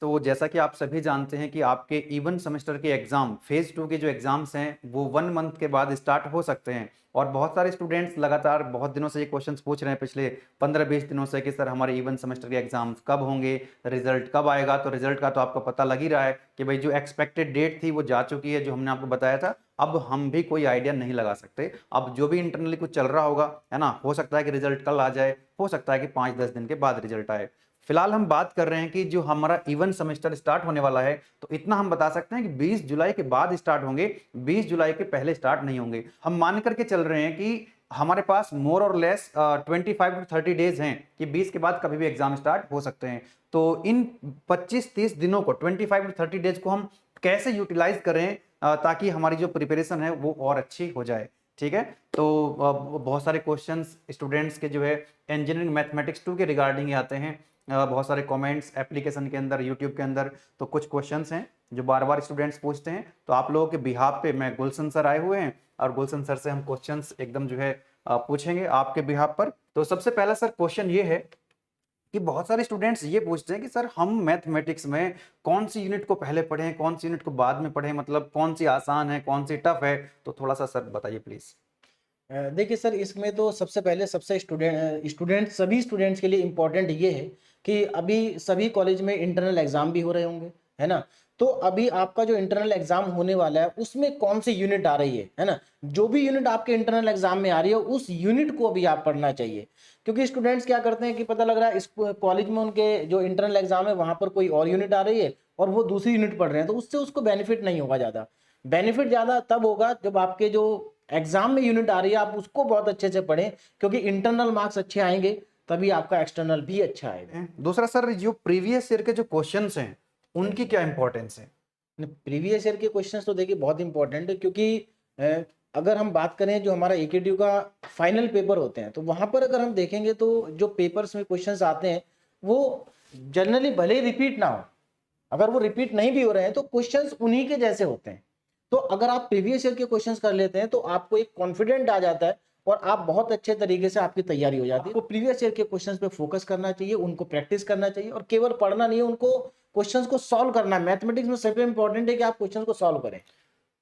तो जैसा कि आप सभी जानते हैं कि आपके इवन सेमेस्टर के एग्जाम फेज 2 के जो एग्जाम्स हैं वो 1 मंथ के बाद स्टार्ट हो सकते हैं। और बहुत सारे स्टूडेंट्स लगातार बहुत दिनों से ये क्वेश्चंस पूछ रहे हैं पिछले 15-20 दिनों से कि सर हमारे इवन सेमेस्टर के एग्जाम्स कब होंगे, रिजल्ट कब आएगा। तो रिजल्ट का तो आपको पता लग ही रहा है कि भाई जो एक्सपेक्टेड डेट थी वो जा चुकी है, जो हमने आपको बताया था। अब हम भी कोई आइडिया नहीं लगा सकते। अब जो भी इंटरनली कुछ चल रहा होगा, है ना, हो सकता है कि रिजल्ट कल आ जाए, हो सकता है कि 5-10 दिन के बाद रिजल्ट आए। फिलहाल हम बात कर रहे हैं कि जो हमारा इवन सेमेस्टर स्टार्ट होने वाला है, तो इतना हम बता सकते हैं कि 20 जुलाई के बाद स्टार्ट होंगे, 20 जुलाई के पहले स्टार्ट नहीं होंगे। हम मान करके चल रहे हैं कि हमारे पास मोर और लेस 25 to 30 डेज हैं कि 20 के बाद कभी भी एग्जाम स्टार्ट हो सकते हैं। तो इन 25-30 दिनों को, 25 to 30 डेज को हम कैसे यूटिलाइज करें ताकि हमारी जो प्रिपरेशन है वो और अच्छी हो जाए। ठीक है, तो बहुत सारे क्वेश्चंस स्टूडेंट्स के जो है इंजीनियरिंग मैथमेटिक्स 2 के रिगार्डिंग आते हैं। बहुत सारे कमेंट्स एप्लीकेशन के अंदर, यूट्यूब के अंदर। तो कुछ क्वेश्चंस हैं जो बार बार स्टूडेंट्स पूछते हैं, तो आप लोगों के बिहाफ पे मैं गुलशन सर आए हुए हैं और गुलशन सर से हम क्वेश्चंस एकदम जो है पूछेंगे आपके बिहाफ पर। तो सबसे पहला सर क्वेश्चन ये है कि बहुत सारे स्टूडेंट्स ये पूछते हैं कि सर हम मैथमेटिक्स में कौन सी यूनिट को पहले पढ़ें, कौन सी यूनिट को बाद में पढ़ें, मतलब कौन सी आसान है, कौन सी टफ है। तो थोड़ा सा सर बताइए प्लीज। देखिए सर, इसमें तो सबसे पहले सबसे सभी स्टूडेंट्स के लिए इम्पोर्टेंट ये है कि अभी सभी कॉलेज में इंटरनल एग्जाम भी हो रहे होंगे, है ना। तो अभी आपका जो इंटरनल एग्जाम होने वाला है उसमें कौन सी यूनिट आ रही है ना। जो भी यूनिट आपके इंटरनल एग्जाम में आ रही है उस यूनिट को अभी आप पढ़ना चाहिए। क्योंकि स्टूडेंट्स क्या करते हैं कि पता लग रहा है इस कॉलेज में उनके जो इंटरनल एग्जाम है वहां पर कोई और यूनिट आ रही है और वो दूसरी यूनिट पढ़ रहे हैं, तो उससे उसको बेनिफिट नहीं होगा ज़्यादा। बेनिफिट ज़्यादा तब होगा जब आपके जो एग्जाम में यूनिट आ रही है आप उसको बहुत अच्छे से पढ़ें, क्योंकि इंटरनल मार्क्स अच्छे आएंगे तभी आपका एक्सटर्नल भी अच्छा आएगा। दूसरा सर, जो प्रीवियस ईयर के जो क्वेश्चंस हैं उनकी क्या इंपॉर्टेंस है? प्रीवियस ईयर के क्वेश्चंस तो देखिए बहुत इंपॉर्टेंट है, क्योंकि अगर हम बात करें जो हमारा एकेटीयू का फाइनल पेपर होते हैं तो वहां पर अगर हम देखेंगे तो जो पेपर्स में क्वेश्चंस आते हैं वो जनरली भले ही रिपीट ना हो, अगर वो रिपीट नहीं भी हो रहे हैं तो क्वेश्चंस उन्हीं के जैसे होते हैं। तो अगर आप प्रीवियस ईयर के क्वेश्चंस कर लेते हैं तो आपको एक कॉन्फिडेंट आ जाता है और आप बहुत अच्छे तरीके से आपकी तैयारी हो जाती है। तो प्रीवियस ईयर के क्वेश्चंस पे फोकस करना चाहिए, उनको प्रैक्टिस करना चाहिए और केवल पढ़ना नहीं है, उनको क्वेश्चंस को सॉल्व करना है। मैथमेटिक्स में सबसे इंपॉर्टेंट है कि आप क्वेश्चंस को सॉल्व करें।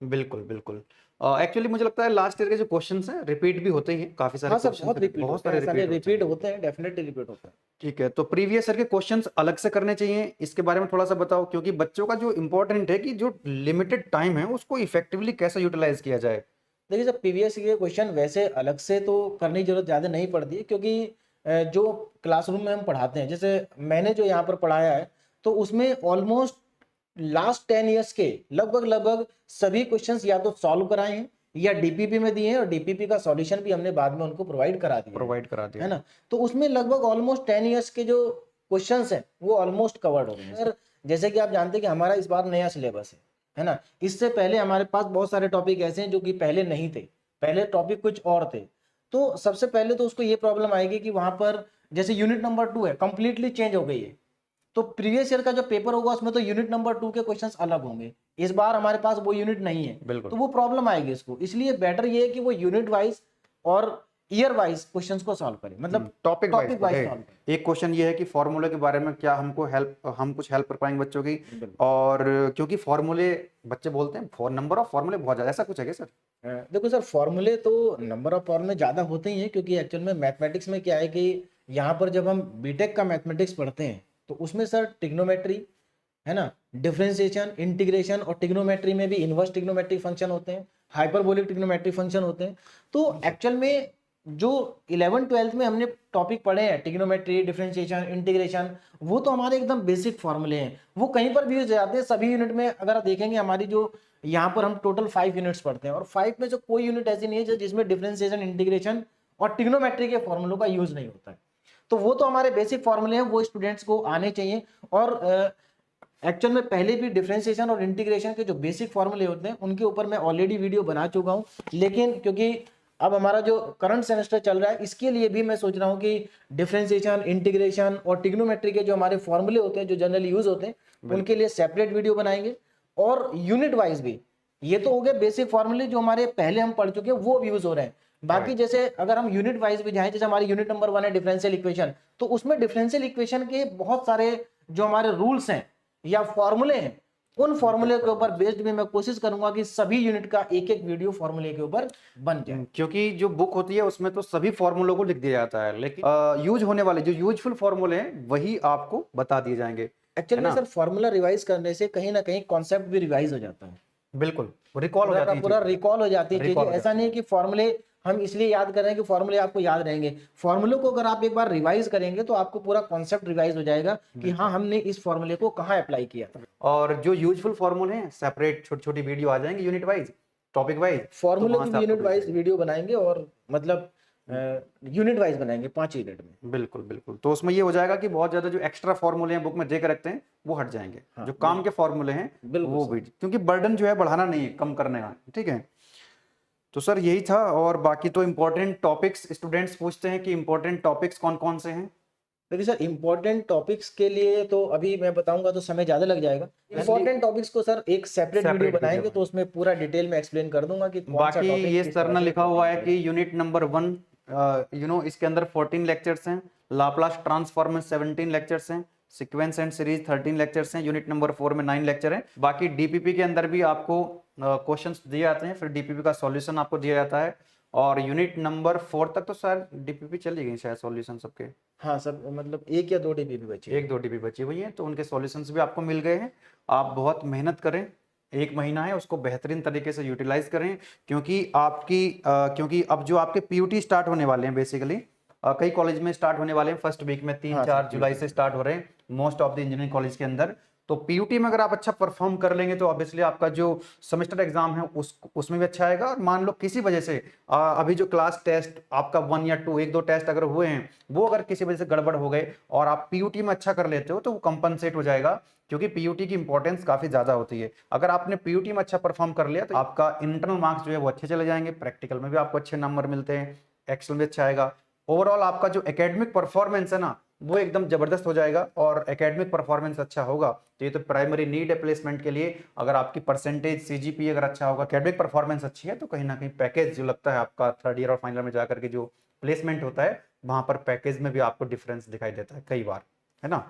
बिल्कुल बिल्कुल। एक्चुअली मुझे लगता है लास्ट ईयर के जो क्वेश्चंस हैं रिपीट भी होते ही हैं, काफी सारे हाँ सर, क्वेश्चन बहुत रिपीट बहुत होते हैं, सारे ऐसा नहीं, रिपीट होते रिपीट हैं। होते हैं, डेफिनेटली रिपीट होता है। ठीक है, तो प्रीवियस ईयर के क्वेश्चंस अलग से करने चाहिए, इसके बारे में थोड़ा सा बताओ, क्योंकि बच्चों का जो इंपॉर्टेंट है कि जो लिमिटेड टाइम है उसको इफेक्टिवली कैसे यूटिलाइज किया जाए। देखिए सर, प्रीवियस के क्वेश्चन वैसे अलग से तो करने की जरूरत ज़्यादा नहीं पड़ती है, क्योंकि जो क्लासरूम में हम पढ़ाते हैं, जैसे मैंने जो यहाँ पर पढ़ाया है तो उसमें ऑलमोस्ट लास्ट 10 ईयर्स के लगभग लगभग सभी क्वेश्चंस या तो सॉल्व कराए हैं या डीपीपी में दिए हैं, और डीपीपी का सॉल्यूशन भी हमने बाद में उनको प्रोवाइड करा दिया प्रोवाइड करा है दिया। ना। तो उसमें लगभग ऑलमोस्ट 10 ईयर्स के जो क्वेश्चंस हैं वो ऑलमोस्ट कवर्ड हो गए हैं सर। जैसे कि आप जानते हैं कि हमारा इस बार नया सिलेबस है ना। इससे पहले हमारे पास बहुत सारे टॉपिक ऐसे हैं जो कि पहले नहीं थे, पहले टॉपिक कुछ और थे। तो सबसे पहले तो उसको ये प्रॉब्लम आएगी कि वहां पर जैसे यूनिट नंबर 2 है कंप्लीटली चेंज हो गई है, तो प्रीवियस ईयर का जो पेपर होगा उसमें तो यूनिट नंबर 2 के क्वेश्चंस अलग होंगे। इस बार हमारे पास वो यूनिट नहीं है, बिल्कुल। तो वो प्रॉब्लम आएगी इसको। इसलिए बेटर ये है कि वो यूनिट वाइज और ईयर वाइज क्वेश्चंस को सॉल्व करें, मतलब टॉपिक वाइज टॉपिक वाइज पढ़े। सॉल्व करें। एक क्वेश्चन ये है कि फॉर्मूले के बारे में क्या हम कुछ हेल्प कर पाएंगे बच्चों की। बिल्कुल। और क्योंकि फॉर्मूले बच्चे बोलते हैं नंबर ऑफ फॉर्मूले बहुत ज्यादा, ऐसा कुछ है क्या सर? देखो सर, फॉर्मूले तो नंबर ऑफ फॉर्मूले ज़्यादा होते ही हैं, क्योंकि एक्चुअल में मैथमेटिक्स में क्या है कि यहाँ पर जब हम बीटेक का मैथमेटिक्स पढ़ते हैं तो उसमें सर ट्रिग्नोमेट्री है ना, डिफरेंशिएशन, इंटीग्रेशन, और ट्रिग्नोमेट्री में भी इनवर्स ट्रिग्नोमेट्रिक फंक्शन होते हैं, हाइपरबोलिक ट्रिग्नोमेट्रिक फंक्शन होते हैं। तो एक्चुअल में जो 11th-12th में हमने टॉपिक पढ़े हैं ट्रिग्नोमेट्री, डिफरेंशिएशन, इंटीग्रेशन, वो तो हमारे एकदम बेसिक फॉर्मूले हैं, वो कहीं पर भी यूज जाते हैं सभी यूनिट में। अगर आप देखेंगे हमारी जो यहाँ पर हम टोटल 5 यूनिट्स पढ़ते हैं और 5 में से कोई यूनिट ऐसी नहीं है जिसमें डिफरेंशिएशन, इंटीग्रेशन और ट्रिग्नोमेट्री के फॉर्मूलों का यूज नहीं होता है। तो वो तो हमारे बेसिक फॉर्मूले हैं, वो स्टूडेंट्स को आने चाहिए। और एक्चुअल में पहले भी डिफरेंशिएशन और इंटीग्रेशन के जो बेसिक फॉर्मूले होते हैं उनके ऊपर मैं ऑलरेडी वीडियो बना चुका हूं, लेकिन क्योंकि अब हमारा जो करंट सेमेस्टर चल रहा है इसके लिए भी मैं सोच रहा हूं कि डिफरेंशिएशन, इंटीग्रेशन और ट्रिग्नोमेट्री के जो हमारे फॉर्मूले होते हैं जो जनरली यूज होते हैं उनके लिए सेपरेट वीडियो बनाएंगे। और यूनिट वाइज भी, ये तो हो गए बेसिक फॉर्मूले जो हमारे पहले हम पढ़ चुके हैं वो यूज हो रहे हैं। बाकी जैसे अगर हम यूनिट वाइज भी जाएं, जैसे हमारी यूनिट नंबर 1 है डिफरेंशियल इक्वेशन, तो उसमें डिफरेंशियल इक्वेशन के बहुत सारे जो हमारे रूल्स हैं या फॉर्मूले हैं, उन फॉर्मूले के ऊपर बेस्ड भी मैं कोशिश करूंगा कि सभी यूनिट का एक एक वीडियो फॉर्मूले के ऊपर बन जाए। क्योंकि जो बुक होती है उसमें तो सभी फॉर्मूलों को लिख दिया जाता है, लेकिन यूज होने वाले जो यूजफुल फॉर्मूले हैं वही आपको बता दिए जाएंगे। एक्चुअली है में ना? सर फॉर्मूला रिवाइज करने से कहीं ना कहीं कॉन्सेप्ट भी रिवाइज हो जाता है, बिल्कुल रिकॉल हो पूरा का जाती है पूरा चीजें। रिकॉल हो जाती है चीजें। रिकॉल हो ऐसा जाती नहीं है कि फॉर्मूले हम इसलिए याद कर रहे हैं कि फॉर्मूले आपको याद रहेंगे, फॉर्मूले को अगर आप एक बार रिवाइज करेंगे तो आपको पूरा कॉन्सेप्ट रिवाइज हो जाएगा कि हाँ हमने इस फॉर्मूले को कहाँ अप्लाई किया। और जो यूजफुल फॉर्मूले हैं सेपरेट छोटी छोटी वीडियो आ जाएंगी यूनिट वाइज, टॉपिक वाइज, तो फॉर्मूले वहां की से भी आपको यूनिट मिल वाइज जाएगी। वीडियो बनाएंगे और मतलब यूनिट वाइज बनाएंगे 5 यूनिट में। बिल्कुल बिल्कुल, तो उसमें ये हो जाएगा कि बहुत ज्यादा जो एक्स्ट्रा फॉर्मूले हैं बुक में दे के रखते हैं वो हट जाएंगे। हाँ, जो काम के फॉर्मूले हैं बिल्कुल वो सर। भी, क्योंकि बर्डन जो है बढ़ाना नहीं है, कम करने का। ठीक है, तो सर यही था। और बाकी तो इम्पोर्टेंट टॉपिक्स स्टूडेंट्स पूछते हैं कि इम्पोर्टेंट टॉपिक्स कौन कौन से हैं। देखिए सर इंपॉर्टेंट टॉपिक्स के लिए तो अभी मैं बताऊंगा तो समय ज्यादा लग जाएगा। इंपॉर्टेंट टॉपिक्स को सर एक सेपरेट वीडियो सेपरेट बनाएंगे वीडियो तो उसमें पूरा डिटेल में एक्सप्लेन कर दूंगा कि कौन सा बाकी टॉपिक ये किस सर तरह ने से लिखा हुआ है important कि यूनिट नंबर 1 इसके अंदर 14 लेक्चर्स हैं, लाप्लास ट्रांसफॉर्म 17 लेक्चर्स हैं, सीक्वेंस एंड सीरीज 13 लेक्चर्स हैं, यूनिट नंबर 4 में 9 लेक्चर हैं। बाकी डीपीपी के अंदर भी आपको क्वेश्चंस दिए जाते हैं, फिर डीपीपी का सॉल्यूशन आपको दिया जाता है। और यूनिट नंबर 4 तक तो सर डीपीपी चली गई शायद सॉल्यूशन सबके, हाँ सब मतलब 1 या 2 डीपीपी बची है। 1-2 डीपी बची हुई हैं, तो उनके सॉल्यूशंस भी आपको मिल गए हैं। आप बहुत मेहनत करें, 1 महीना है उसको बेहतरीन तरीके से यूटिलाइज करें, क्योंकि अब जो आपके पीयूटी स्टार्ट होने वाले हैं बेसिकली, कई कॉलेज में स्टार्ट होने वाले हैं फर्स्ट वीक में, 3-4 जुलाई से स्टार्ट हो रहे हैं most of the engineering college के अंदर। तो पीयूटी में अगर आप अच्छा परफॉर्म कर लेंगे तो ऑब्वियसली आपका जो सेमेस्टर एग्जाम है उसमें भी अच्छा आएगा। और मान लो किसी वजह से अभी जो क्लास टेस्ट आपका 1 या 2, 1-2 टेस्ट अगर हुए हैं वो अगर किसी वजह से गड़बड़ हो गए और आप पीयूटी में अच्छा कर लेते हो तो वो कंपनसेट हो जाएगा, क्योंकि पीयूटी की इंपॉर्टेंस काफी ज्यादा होती है। अगर आपने पीयूटी में अच्छा परफॉर्म कर लिया तो आपका इंटरनल मार्क्स जो है वो अच्छे चले जाएंगे, प्रैक्टिकल में भी आपको अच्छे नंबर मिलते हैं, एक्सेल में अच्छा आएगा। ओवरऑल आपका जो एकेडमिक परफॉर्मेंस है ना वो एकदम जबरदस्त हो जाएगा। और एकेडमिक परफॉर्मेंस अच्छा होगा तो ये तो प्राइमरी नीड है प्लेसमेंट के लिए। अगर आपकी परसेंटेज सीजीपी अगर अच्छा होगा, एकेडमिक परफॉर्मेंस अच्छी है, तो कहीं ना कहीं पैकेज जो लगता है आपका थर्ड ईयर और फाइनल में जाकर के जो प्लेसमेंट होता है वहां पर पैकेज में भी आपको डिफरेंस दिखाई देता है कई बार, है ना।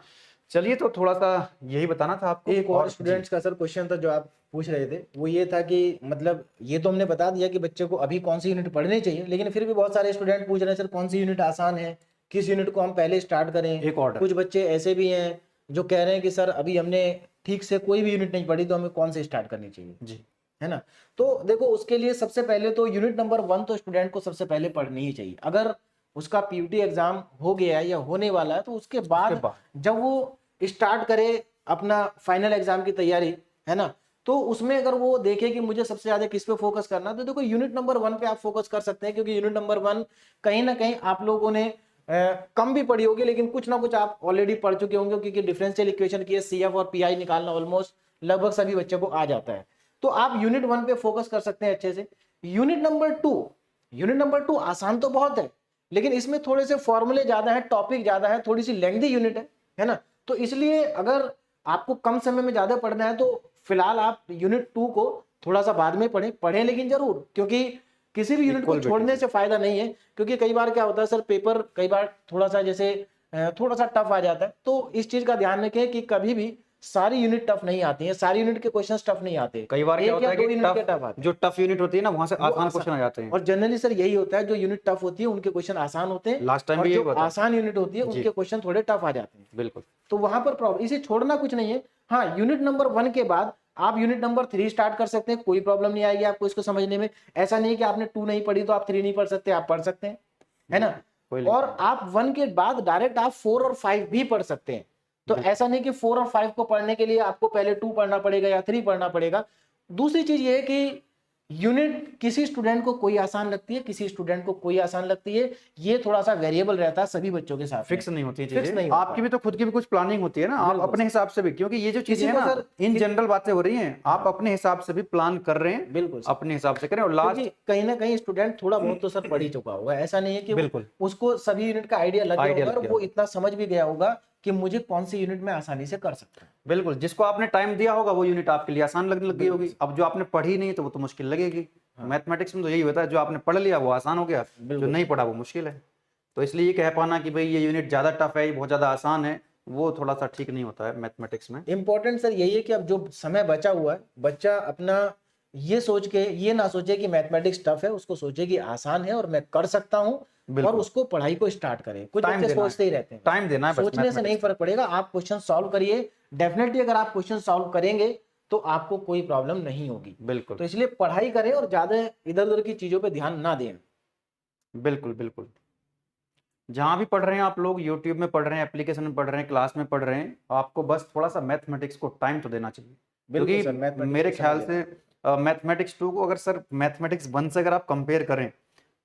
चलिए, तो थोड़ा सा यही बताना था आपको। एक और स्टूडेंट्स का सर क्वेश्चन था जो आप पूछ रहे थे, वो ये था कि मतलब ये तो हमने बता दिया कि बच्चे को अभी कौन सी यूनिट पढ़नी चाहिए, लेकिन फिर भी बहुत सारे स्टूडेंट पूछ रहे हैं सर कौन सी यूनिट आसान है, किस यूनिट को हम पहले स्टार्ट करें। एक और कुछ बच्चे ऐसे भी हैं जो कह रहे हैं कि सर अभी हमने ठीक से कोई भी यूनिट नहीं पढ़ी तो हमें कौन से स्टार्ट करनी चाहिए, जी, है ना। तो देखो उसके लिए सबसे पहले तो यूनिट नंबर 1 तो स्टूडेंट को सबसे पहले पढ़नी ही चाहिए। अगर उसका पीयूटी एग्जाम हो गया है या होने वाला है तो उसके बाद जब वो स्टार्ट करे अपना फाइनल एग्जाम की तैयारी, है ना, तो उसमें अगर वो देखे कि मुझे सबसे ज्यादा किस पे फोकस करना है तो देखो यूनिट नंबर 1 पे आप फोकस कर सकते हैं, क्योंकि यूनिट नंबर 1 कहीं ना कहीं आप लोगों ने कम भी पढ़ी होगी लेकिन कुछ ना कुछ आप ऑलरेडी पढ़ चुके होंगे, क्योंकि डिफरेंशियल इक्वेशन की सीएफ और पीआई निकालना ऑलमोस्ट लगभग सभी बच्चों को आ जाता है। तो आप यूनिट 1 पे फोकस कर सकते हैं अच्छे से। यूनिट नंबर 2 आसान तो बहुत है लेकिन इसमें थोड़े से फॉर्मूले ज्यादा है, टॉपिक ज्यादा है, थोड़ी सी लेंथी यूनिट है ना। तो इसलिए अगर आपको कम समय में ज्यादा पढ़ना है तो फिलहाल आप यूनिट 2 को थोड़ा सा बाद में पढ़ें लेकिन जरूर, क्योंकि किसी भी यूनिट को छोड़ने से फायदा नहीं है। क्योंकि कई बार क्या होता है सर, पेपर कई बार थोड़ा सा जैसे थोड़ा सा टफ आ जाता है, तो इस चीज का ध्यान रखें कि कभी भी सारी यूनिट टफ नहीं आती है, सारी यूनिट के क्वेश्चंस टफ नहीं आते। कई बार क्या होता है कि टफ आते जो टफ यूनिट होती है ना वहां से आसान क्वेश्चन आ जाते हैं। और जनरली सर यही होता है, जो यूनिट टफ होती है उनके क्वेश्चन आसान होते हैं, लास्ट टाइम और भी जो यही हुआ था। आसान यूनिट होती है उनके क्वेश्चन थोड़े टफ आ जाते हैं। बिल्कुल, तो वहां पर प्रॉब्लम, इसे छोड़ना कुछ नहीं है। हाँ, यूनिट नंबर 1 के बाद आप यूनिट नंबर 3 स्टार्ट कर सकते हैं, कोई प्रॉब्लम नहीं आएगी आपको इसको समझने में। ऐसा नहीं है कि आपने 2 नहीं पढ़ी तो आप 3 नहीं पढ़ सकते, आप पढ़ सकते हैं, है ना। और आप 1 के बाद डायरेक्ट आप 4 और 5 भी पढ़ सकते हैं। तो ऐसा नहीं कि 4 और 5 को पढ़ने के लिए आपको पहले 2 पढ़ना पड़ेगा या 3 पढ़ना पड़ेगा। दूसरी चीज ये है कि यूनिट किसी स्टूडेंट को कोई आसान लगती है, किसी स्टूडेंट को कोई आसान लगती है, ये थोड़ा सा वेरिएबल रहता है सभी बच्चों के साथ, फिक्स नहीं होती है फिक्स चीजें। नहीं आपकी भी तो खुद की भी कुछ प्लानिंग होती है ना, आप अपने हिसाब से भी, क्योंकि ये जो चीजें हैं ना सर इन जनरल बातें हो रही हैं, आप अपने हिसाब से भी प्लान कर रहे हैं, बिल्कुल अपने हिसाब से करें। और लास्ट कहीं ना कहीं स्टूडेंट थोड़ा बहुत तो सर पढ़ ही चुका होगा, ऐसा नहीं है कि बिल्कुल उसको सभी यूनिट का आइडिया लग गया होगा और वो इतना समझ भी गया होगा कि मुझे कौन सी यूनिट में आसानी से कर सकता है। बिल्कुल, जिसको आपने टाइम दिया होगा वो यूनिट आपके लिए आसान लगने लगी होगी। अब जो आपने पढ़ी नहीं तो वो तो मुश्किल लगेगी। मैथमेटिक्स में तो यही होता है, जो आपने पढ़ लिया वो आसान हो गया, जो नहीं पढ़ा वो मुश्किल है। तो इसलिए ये कह पाना कि भाई ये यूनिट ज्यादा टफ है, ये बहुत ज्यादा आसान है, वो थोड़ा सा ठीक नहीं होता है मैथमेटिक्स में। इम्पोर्टेंट सर यही है कि अब जो समय बचा हुआ है, बच्चा अपना ये सोच के ये ना सोचे कि मैथमेटिक्स टफ है, उसको सोचे कि आसान है और मैं कर सकता हूँ, और बिल्कुल, उसको पढ़ाई को स्टार्ट करे। कुछ टाइम बच्चे देना है, सोचते ही रहते हैं, टाइम देना है बस सोचने से नहीं मैथमेटिक्स में। फर्क पड़ेगा, आप क्वेश्चन सॉल्व करिए। डेफिनेटली अगर आप क्वेश्चन सॉल्व करेंगे तो आपको कोई प्रॉब्लम नहीं होगी। बिल्कुल तो इसलिए पढ़ाई करें और ज्यादा इधर उधर की चीजों पे ध्यान ना दें। बिल्कुल बिल्कुल। जहाँ भी पढ़ रहे हैं आप लोग, यूट्यूब में पढ़ रहे हैं, एप्लीकेशन में पढ़ रहे हैं, क्लास में पढ़ रहे हैं, आपको बस थोड़ा सा मैथमेटिक्स को टाइम तो देना चाहिए। बिल्कुल सर, क्योंकि मैथमेटिक्स मेरे को समय ख्याल देना से चाहिए। मैथमेटिक्स 2 को अगर सर मैथमेटिक्स 1 से अगर आप कंपेयर करें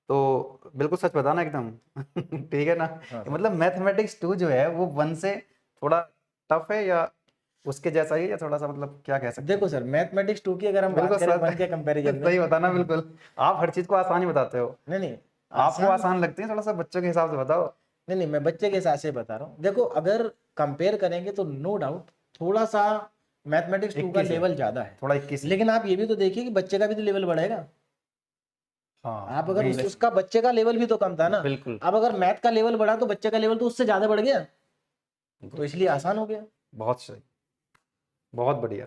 तो बिल्कुल सच बताना एकदम ठीक है ना? हाँ सर। मतलब मैथमेटिक्स 2 जो है वो 1 से थोड़ा टफ है, या उसके जैसा ही है, या थोड़ा सा मतलब क्या कह सकते हैं? देखो सर, मैथमेटिक्स 2 की अगर हम बात बिल्कुल करें सर 1 के कंपैरिजन में, सही बताना बिल्कुल। आप हर चीज को आसान ही बताते हो। नहीं नहीं, आपको आसान आसान लगती है, थोड़ा सा बच्चों के हिसाब से बताओ। नहीं नहीं, मैं बच्चे के हिसाब से बता रहा हूँ। देखो अगर कंपेयर करेंगे तो नो डाउट थोड़ा सा मैथमेटिक्स 2 का 21 है, लेवल ज्यादा है, थोड़ा 21 है। लेकिन आप ये भी तो देखिए कि बच्चे का भी तो लेवल बढ़ेगा। हाँ आप अगर बिल्कुल उसका बच्चे का लेवल भी तो कम था ना, बिल्कुल अब अगर मैथ का लेवल बढ़ा तो बच्चे का लेवल तो उससे ज्यादा बढ़ गया, तो इसलिए आसान हो गया। बहुत सही, बहुत बढ़िया।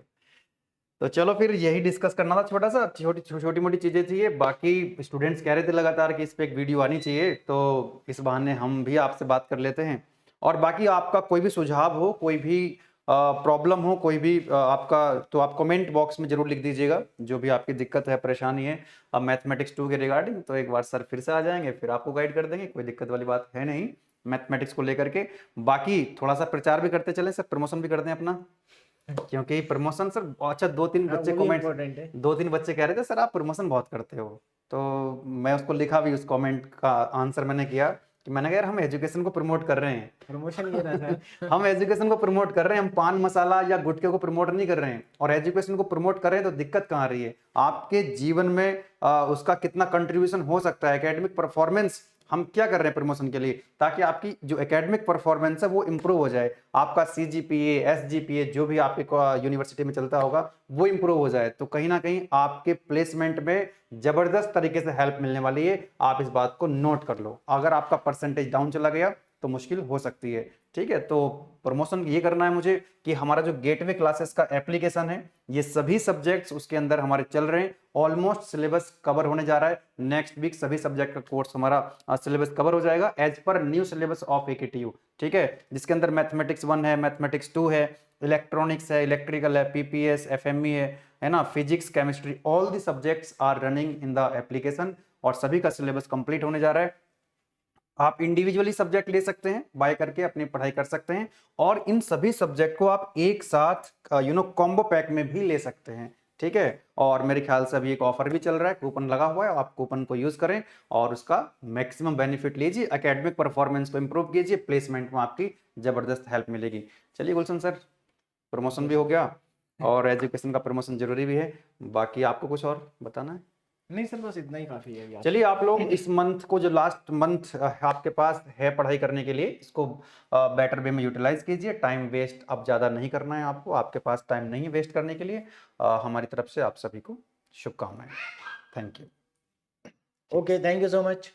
तो चलो फिर यही डिस्कस करना था, छोटा सा छोटी छोटी मोटी चीजें थी ये। बाकी स्टूडेंट्स कह रहे थे लगातार कि इस पे एक वीडियो आनी चाहिए, तो इस बहाने हम भी आपसे बात कर लेते हैं। और बाकी आपका कोई भी सुझाव हो, कोई भी प्रॉब्लम हो, कोई भी आपका, तो आप कमेंट बॉक्स में जरूर लिख दीजिएगा जो भी आपकी दिक्कत है, परेशानी है अब मैथमेटिक्स 2 के रिगार्डिंग। तो एक बार सर फिर से आ जाएंगे, फिर आपको गाइड कर देंगे, कोई दिक्कत वाली बात है नहीं मैथमेटिक्स को लेकर के। बाकी थोड़ा सा प्रचार भी करते चलें सर, प्रमोशन भी कर दें अपना, क्योंकि प्रमोशन सर, अच्छा दो तीन हाँ बच्चे वो भी कमेंट, इम्पोर्टेंट है। दो तीन बच्चे कह रहे थे सर आप प्रमोशन बहुत करते हो। तो मैं उसको लिखा भी, उस कमेंट का आंसर मैंने किया कि मैंने कहा यार हम एजुकेशन को प्रमोट कर रहे प्रमोशन ये ना हैं सर। हम एजुकेशन को प्रमोट कर रहे हैं, हम पान मसाला या गुटखे को प्रमोट नहीं कर रहे हैं। और एजुकेशन को प्रमोट कर रहे हैं तो दिक्कत कहाँ आ रही है? आपके जीवन में उसका कितना कंट्रीब्यूशन हो सकता है, एकेडमिक परफॉर्मेंस हम क्या कर रहे हैं प्रमोशन के लिए, ताकि आपकी जो एकेडमिक परफॉर्मेंस है वो इंप्रूव हो जाए, आपका सीजीपीए एसजीपीए जो भी आपके यूनिवर्सिटी में चलता होगा वो इंप्रूव हो जाए। तो कहीं ना कहीं आपके प्लेसमेंट में जबरदस्त तरीके से हेल्प मिलने वाली है। आप इस बात को नोट कर लो, अगर आपका परसेंटेज डाउन चला गया तो मुश्किल हो सकती है। ठीक है, तो प्रमोशन ये करना है मुझे कि हमारा जो गेटवे क्लासेस का एप्लीकेशन है, ये सभी सब्जेक्ट्स उसके अंदर हमारे चल रहे हैं, ऑलमोस्ट सिलेबस कवर होने जा रहा है। नेक्स्ट वीक सभी सब्जेक्ट का कोर्स हमारा सिलेबस कवर हो जाएगा as per new syllabus of AKTU। ठीक है, जिसके अंदर मैथमेटिक्स 1 है, मैथमेटिक्स 2 है, इलेक्ट्रॉनिक्स है, इलेक्ट्रिकल है, PPS FME है ना, physics chemistry, all the subjects are running in the application, और सभी का सिलेबस कंप्लीट होने जा रहा है। आप इंडिविजुअली सब्जेक्ट ले सकते हैं, बाय करके अपनी पढ़ाई कर सकते हैं, और इन सभी सब्जेक्ट को आप एक साथ कॉम्बो पैक में भी ले सकते हैं। ठीक है, और मेरे ख्याल से अभी एक ऑफर भी चल रहा है, कूपन लगा हुआ है, आप कूपन को यूज करें और उसका मैक्सिमम बेनिफिट लीजिए, एकेडमिक परफॉर्मेंस को इंप्रूव कीजिए, प्लेसमेंट में आपकी जबरदस्त हेल्प मिलेगी। चलिए गुलशन सर, प्रमोशन भी हो गया और एजुकेशन का प्रमोशन जरूरी भी है। बाकी आपको कुछ और बताना है? नहीं सर, बस इतना ही काफी है यार। चलिए, आप लोग इस मंथ को, जो लास्ट मंथ आपके पास है पढ़ाई करने के लिए, इसको बेटर वे में यूटिलाइज कीजिए। टाइम वेस्ट अब ज़्यादा नहीं करना है आपको, आपके पास टाइम नहीं वेस्ट करने के लिए। हमारी तरफ से आप सभी को शुभकामनाएं। Thank you. Okay, thank you so much.